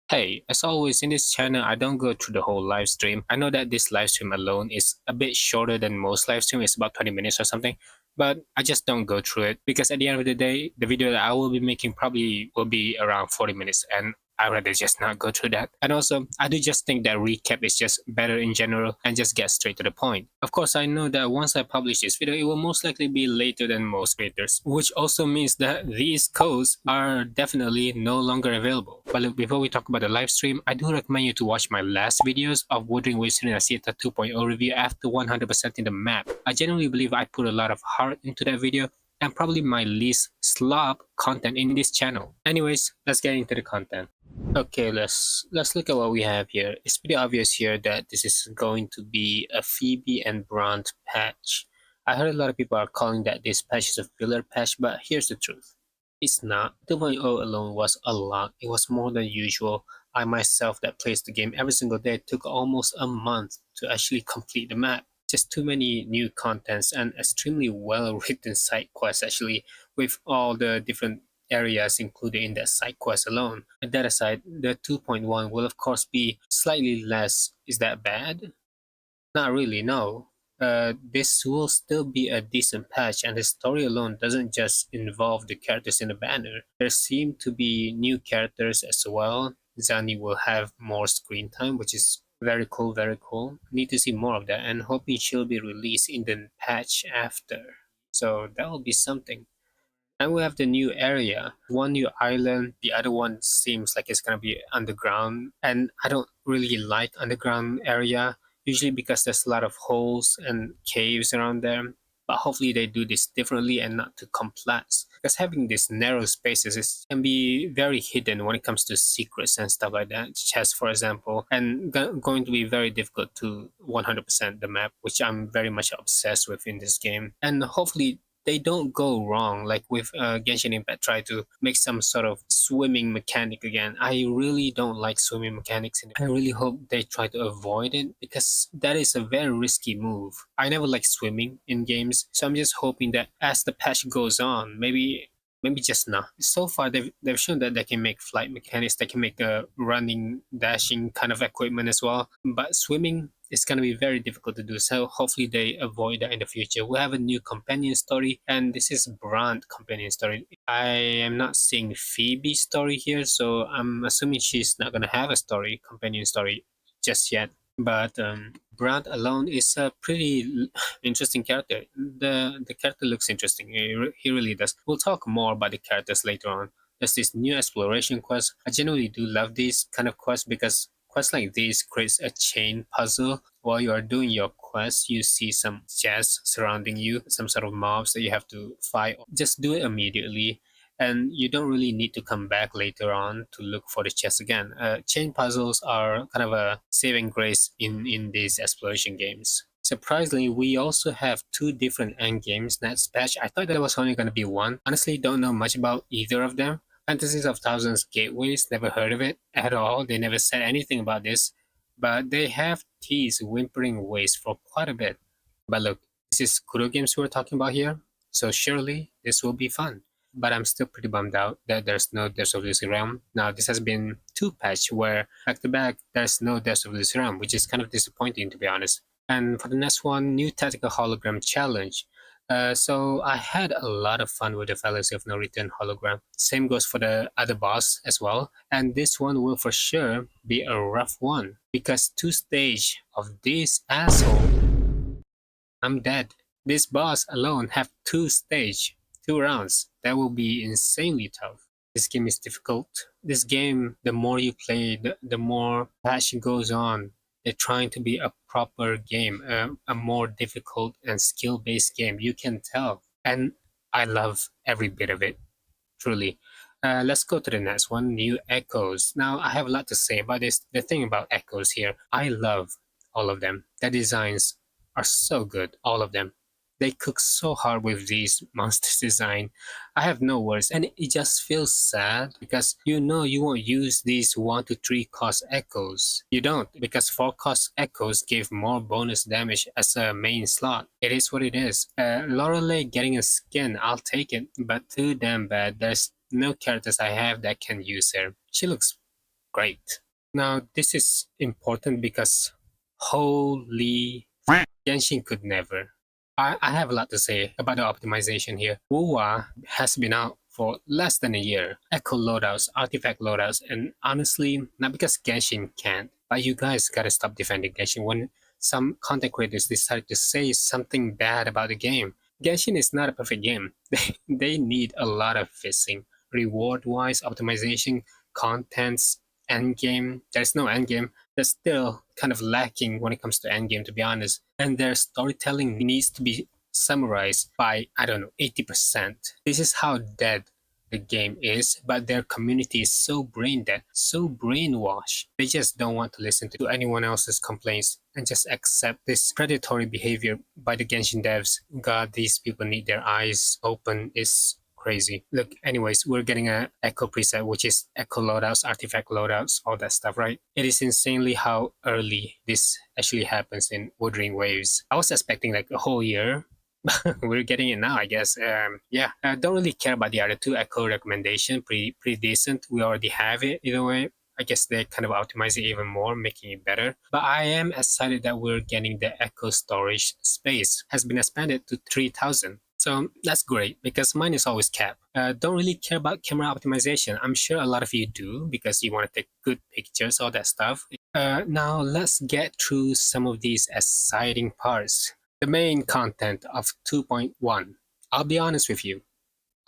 Hey, as always in this channel, I don't go through the whole live stream. I know that this live stream alone is a bit shorter than most live stream. It's about 20 minutes or something, but I just don't go through it because at the end of the day, the video that I will be making probably will be around 40 minutes and I'd rather just not go through that. And also, I do just think that recap is just better in general and just get straight to the point. Of course, I know that once I publish this video, it will most likely be later than most creators, which also means that these codes are definitely no longer available. But look, before we talk about the live stream, I do recommend you to watch my last videos of Wuthering, Wuthering and Sita 2.0 review after 100% in the map. I genuinely believe I put a lot of heart into that video and probably my least slop content in this channel. Anyways, let's get into the content. Okay, let's look at what we have here. It's pretty obvious here that this is going to be a Phoebe and Brant patch. I heard a lot of people are calling that this patch is a filler patch, but here's the truth. It's not. 2.0 alone was a lot. It was more than usual. I myself that plays the game every single day took almost a month to actually complete the map. Just too many new contents and extremely well written side quests actually, with all the different areas included in that side quest alone. And that aside, the 2.1 will of course be slightly less. Is that bad? Not really, no. This will still be a decent patch, and the story alone doesn't just involve the characters in the banner. There seem to be new characters as well. Zani will have more screen time, which is very cool, very cool. Need to see more of that, and hoping she'll be released in the patch after. So that will be something. And we have the new area, one new island, the other one seems like it's gonna be underground. And I don't really like underground area, usually because there's a lot of holes and caves around there. But hopefully they do this differently and not too complex. Because having these narrow spaces can be very hidden when it comes to secrets and stuff like that. Chests, for example, and going to be very difficult to 100% the map, which I'm very much obsessed with in this game. And hopefully they don't go wrong, like with Genshin Impact try to make some sort of swimming mechanic again. I really don't like swimming mechanics, and I really hope they try to avoid it because that is a very risky move. I never like swimming in games, so I'm just hoping that as the patch goes on, maybe just not. So far, they've shown that they can make flight mechanics, they can make a running, dashing kind of equipment as well. But swimming is going to be very difficult to do. So hopefully they avoid that in the future. We have a new companion story, and this is Brant companion story. I am not seeing Phoebe's story here, so I'm assuming she's not going to have a story, companion story, just yet. But Brant alone is a pretty interesting character. The character looks interesting. He really does. We'll talk more about the characters later on. There's this new exploration quest. I genuinely do love these kind of quests because quests like these creates a chain puzzle. While you are doing your quest, you see some chests surrounding you, some sort of mobs that you have to fight. Just do it immediately, and you don't really need to come back later on to look for the chest again. Chain puzzles are kind of a saving grace in these exploration games. Surprisingly, we also have two different end games next patch. I thought there was only going to be one. Honestly, don't know much about either of them. Fantasies of Thousands Gateways, never heard of it at all. They never said anything about this, but they have teased Whimpering Ways for quite a bit. But look, this is Kuro games we're talking about here, so surely this will be fun. But I'm still pretty bummed out that there's no Deaths of Lucy Realm. Now, this has been two patch where back to back there's no Deaths of Lucy Realm, which is kind of disappointing to be honest. And for the next one, new tactical hologram challenge. So I had a lot of fun with the Fallacy of No Return hologram. Same goes for the other boss as well. And this one will for sure be a rough one because two stage of this asshole, I'm dead. This boss alone have two stage, two rounds. That will be insanely tough. This game is difficult. This game, the more you play, the more passion goes on. They're trying to be a proper game, a more difficult and skill-based game. You can tell. And I love every bit of it, truly. Let's go to the next one, New Echoes. Now, I have a lot to say about this. The thing about Echoes here, I love all of them. The designs are so good, all of them. They cook so hard with these monsters design. I have no words, and it just feels sad because you know you won't use these 1 to 3 cost echoes. You don't, because 4 cost echoes give more bonus damage as a main slot. It is what it is. Lorelei getting a skin, I'll take it, but too damn bad. There's no characters I have that can use her. She looks great. Now, this is important because holy Genshin could never. I have a lot to say about the optimization here. WuWa has been out for less than a year. Echo loadouts, artifact loadouts, and honestly, not because Genshin can't, but you guys gotta stop defending Genshin when some content creators decide to say something bad about the game. Genshin is not a perfect game. They need a lot of fixing. Reward-wise, optimization, contents, endgame. There's no endgame. That's still kind of lacking when it comes to endgame, to be honest. And their storytelling needs to be summarized by, I don't know, 80%. This is how dead the game is, but their community is so brain dead, so brainwashed. They just don't want to listen to anyone else's complaints and just accept this predatory behavior by the Genshin devs. God, these people need their eyes open. Is crazy. Look, anyways, we're getting a echo preset, which is echo loadouts, artifact loadouts, all that stuff, right? It is insanely how early this actually happens in Wuthering waves. I was expecting like a whole year. We're getting it now, I guess. Yeah, I don't really care about the other two. Echo recommendation, pretty decent. We already have it either way. I guess they kind of optimize it even more, making it better. But I am excited that we're getting the Echo storage space has been expanded to 3,000. So that's great because mine is always capped. Don't really care about camera optimization. I'm sure a lot of you do because you want to take good pictures, all that stuff. Now let's get through some of these exciting parts. The main content of 2.1. I'll be honest with you,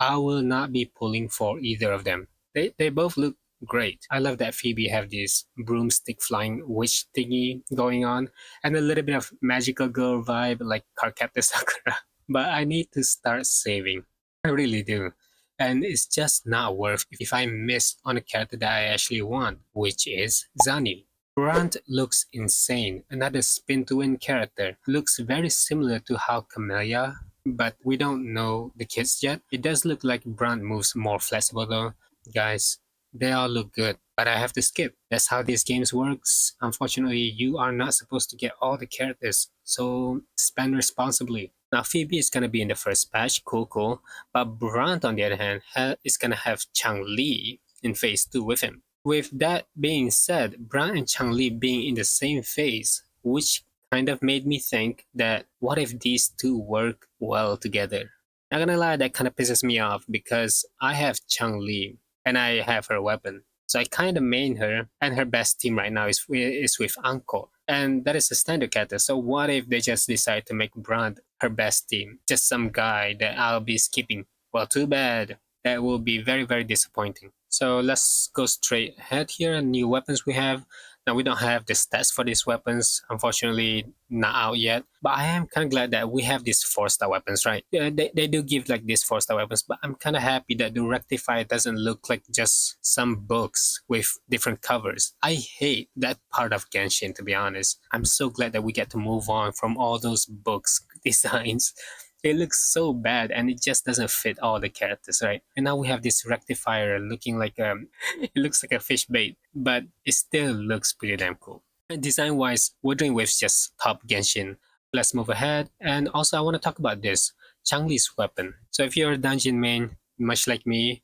I will not be pulling for either of them. They both look great. I love that Phoebe have this broomstick flying witch thingy going on and a little bit of magical girl vibe like Cardcaptor Sakura. But I need to start saving. I really do. And it's just not worth if I miss on a character that I actually want, which is Zani. Brant looks insane. Another spin to win character. Looks very similar to how Camellia, but we don't know the kids yet. It does look like Brant moves more flexible though. Guys, they all look good, but I have to skip. That's how these games works. Unfortunately, you are not supposed to get all the characters, so spend responsibly. Now Phoebe is gonna be in the first patch, cool. But Brant on the other hand is gonna have Chang-Li in phase 2 with him. With that being said, Brant and Chang-Li being in the same phase, which kind of made me think that what if these two work well together? Not gonna lie, that kind of pisses me off because I have Chang-Li and I have her weapon. So I kind of main her, and her best team right now is with Anko. And that is a standard character. So what if they just decide to make Brant her best team? Just some guy that I'll be skipping. Well, too bad. That will be very disappointing. So let's go straight ahead here. New weapons we have. Now we don't have the stats for these weapons, unfortunately not out yet. But I am kind of glad that we have these 4-star weapons, right? Yeah, they do give like these 4-star weapons, but I'm kind of happy that the Rectifier doesn't look like just some books with different covers. I hate that part of Genshin, to be honest. I'm so glad that we get to move on from all those books designs. It looks so bad and it just doesn't fit all the characters, right? And now we have this Rectifier looking like it looks like a fish bait, but it still looks pretty damn cool. And design wise, Wuthering Waves just top Genshin. Let's move ahead. And also I want to talk about this, Chang-Li's weapon. So if you're a dungeon main, much like me,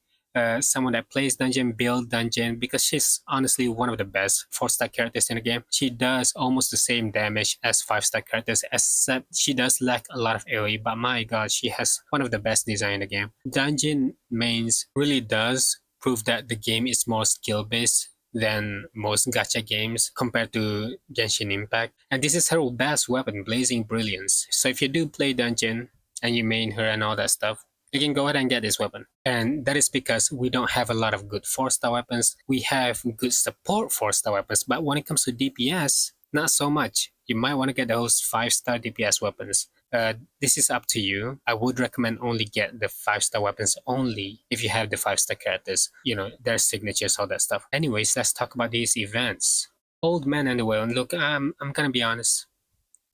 someone that plays dungeon, build dungeon, because she's honestly one of the best 4-star characters in the game. She does almost the same damage as 5-star characters, except she does lack a lot of AoE, but my god, she has one of the best design in the game. Dungeon mains really does prove that the game is more skill-based than most gacha games compared to Genshin Impact. And this is her best weapon, Blazing Brilliance. So if you do play dungeon and you main her and all that stuff, you can go ahead and get this weapon. And that is because we don't have a lot of good 4-star weapons. We have good support 4-star weapons, but when it comes to DPS, not so much. You might want to get those 5-star DPS weapons. This is up to you. I would recommend only get the 5-star weapons only if you have the 5-star characters. You know, their signatures, all that stuff. Anyways, let's talk about these events. Old Man and the Whale. Look, I'm gonna be honest.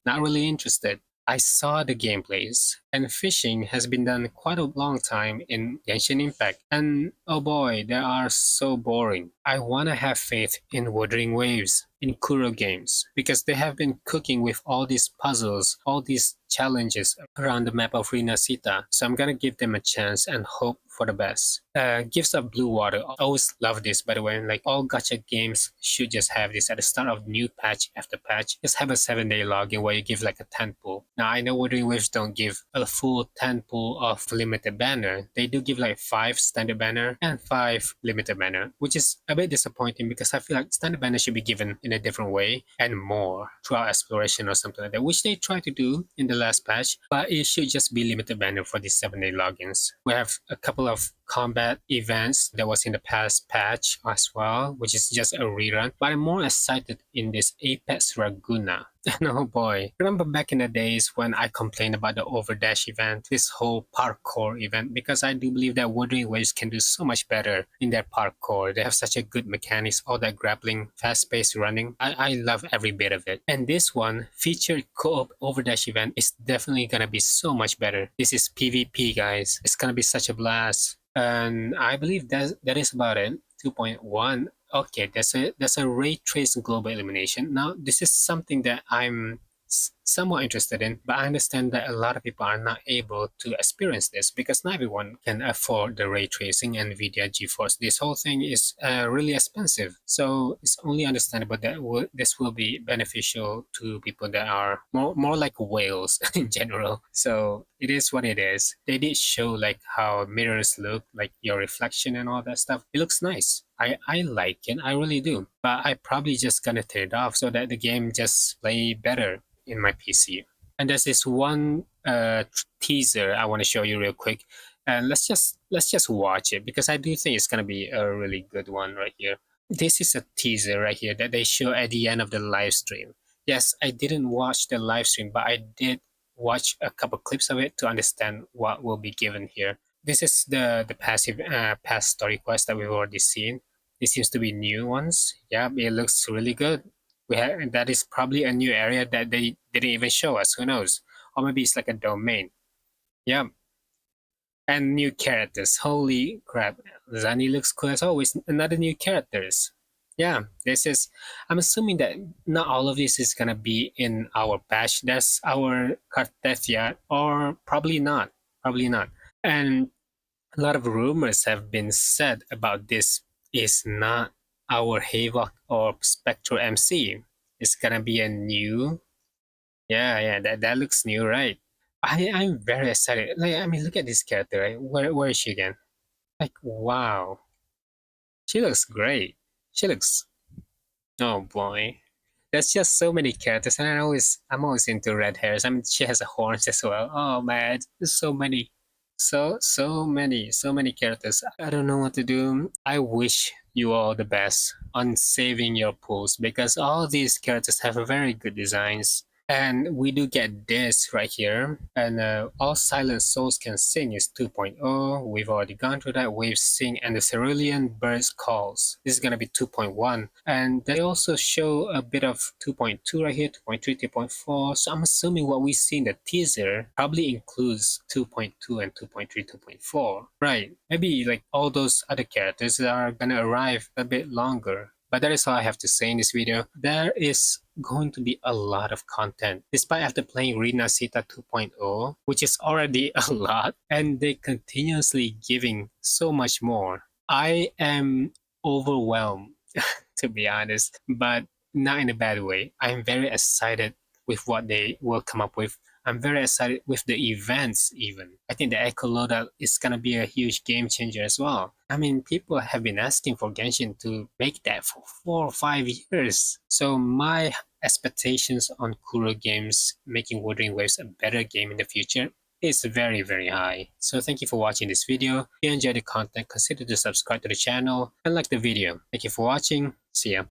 Not really interested. I saw the gameplays And fishing has been done quite a long time in Genshin Impact. And oh boy, they are so boring. I wanna have faith in Wuthering Waves, in Kuro games, because they have been cooking with all these puzzles, all these challenges around the map of Rina Sita. So I'm gonna give them a chance and hope for the best. Gifts of Blue Water. I always love this, by the way. Like all gacha games should just have this at the start of new patch after patch. Just have a 7-day login where you give like a 10 pull. Now I know Wuthering Waves don't give a full 10 pull of limited banner. They do give like 5 standard banner and 5 limited banner, which is a bit disappointing because I feel like standard banner should be given in a different way and more throughout exploration or something like that, which they tried to do in the last patch, but it should just be limited banner for these 7-day logins. We have a couple of combat events that was in the past patch as well, which is just a rerun, but I'm more excited in this Apex Raguna. And oh boy, remember back in the days when I complained about the Overdash event, this whole parkour event, because I do believe that Wuthering Waves can do so much better in their parkour. They have such a good mechanics, all that grappling, fast-paced running. I love every bit of it. And this one, featured co-op Overdash event, is definitely gonna be so much better. This is PvP, guys. It's gonna be such a blast. And I believe that is about it. 2.1. Okay, there's a ray trace global illumination. Now this is something that I'm somewhat interested in, but I understand that a lot of people are not able to experience this because not everyone can afford the ray tracing and NVIDIA GeForce. This whole thing is really expensive, so it's only understandable that this will be beneficial to people that are more like whales in general. So it is what it is. They did show like how mirrors look, like your reflection and all that stuff. It looks nice. I like it, I really do. But I probably just gonna turn it off so that the game just play better in my PC. And there's this one teaser I want to show you real quick, and let's just watch it because I do think it's gonna be a really good one right here. This is a teaser right here that they show at the end of the live stream. Yes, I didn't watch the live stream, but I did watch a couple clips of it to understand what will be given here. This is the passive past story quest that we've already seen. This seems to be new ones. Yeah, it looks really good. That is probably a new area that they didn't even show us. Who knows? Or maybe it's like a domain. Yeah, and new characters. Holy crap! Zani looks cool as always. Another new characters. Yeah, this is. I'm assuming that not all of this is gonna be in our patch. That's our Cartethia, or probably not. Probably not. And a lot of rumors have been said about this. Is not our Havok or Spectral MC. It's gonna be a new. Yeah, that looks new, right? I'm very excited. Like, I mean, look at this character, right? Where is she again? Like, wow, she looks great. She looks. Oh boy, there's just so many characters, and I'm always into red hairs. I mean, she has a horns as well. Oh man, there's so many, so many characters. I don't know what to do. I wish you all the best on saving your pools because all these characters have very good designs. And we do get this right here. And All Silent Souls Can Sing is 2.0. We've already gone through that. Waves Sing and the Cerulean Birds Calls. This is going to be 2.1. And they also show a bit of 2.2 right here, 2.3, 2.4. So I'm assuming what we see in the teaser probably includes 2.2 and 2.3, 2.4. Right. Maybe like all those other characters are going to arrive a bit longer. But that is all I have to say in this video. There is going to be a lot of content. Despite after playing Rina Sita 2.0, which is already a lot, and they continuously giving so much more. I am overwhelmed, to be honest, but not in a bad way. I'm very excited with what they will come up with. I'm very excited with the events even. I think the Echo Loadout is gonna be a huge game changer as well. I mean, people have been asking for Genshin to make that for 4 or 5 years. So my expectations on Kuro games making Wuthering Waves a better game in the future is very, very high. So thank you for watching this video. If you enjoyed the content, consider to subscribe to the channel and like the video. Thank you for watching. See ya.